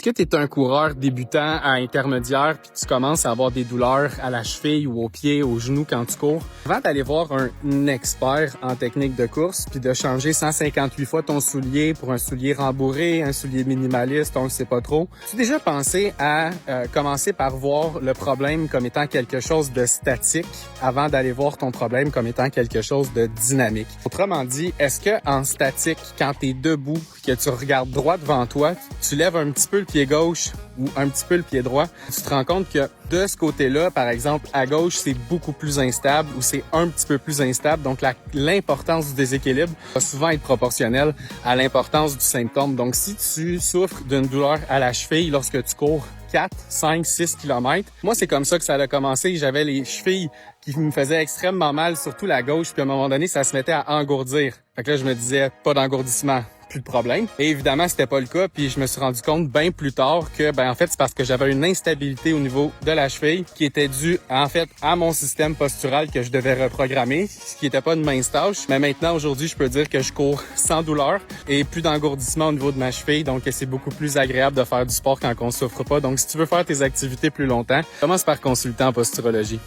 Est-ce que tu es un coureur débutant à intermédiaire puis tu commences à avoir des douleurs à la cheville ou au pied, au genou quand tu cours? Avant d'aller voir un expert en technique de course puis de changer 158 fois ton soulier pour un soulier rembourré, un soulier minimaliste, on ne sait pas trop, as-tu déjà pensé à commencer par voir le problème comme étant quelque chose de statique avant d'aller voir ton problème comme étant quelque chose de dynamique? Autrement dit, est-ce que en statique, quand tu es debout, que tu regardes droit devant toi, tu lèves un petit peu le pied gauche ou un petit peu le pied droit, tu te rends compte que de ce côté-là, par exemple, à gauche, c'est beaucoup plus instable ou c'est un petit peu plus instable. Donc, l'importance du déséquilibre va souvent être proportionnelle à l'importance du symptôme. Donc, si tu souffres d'une douleur à la cheville lorsque tu cours 4, 5, 6 km. Moi, c'est comme ça que ça a commencé. J'avais les chevilles qui me faisaient extrêmement mal, surtout la gauche. Puis à un moment donné, ça se mettait à engourdir. Fait que là, je me disais, pas d'engourdissement, plus de problème. Et évidemment, c'était pas le cas. Puis je me suis rendu compte bien plus tard que, en fait, c'est parce que j'avais une instabilité au niveau de la cheville qui était due, en fait, à mon système postural que je devais reprogrammer, ce qui était pas une mince tâche. Mais maintenant, aujourd'hui, je peux dire que je cours sans douleur et plus d'engourdissement au niveau de ma cheville. Donc, c'est beaucoup plus agréable de faire du sport quand on souffre pas. Donc, si tu veux faire tes activités plus longtemps, commence par consulter en posturologie.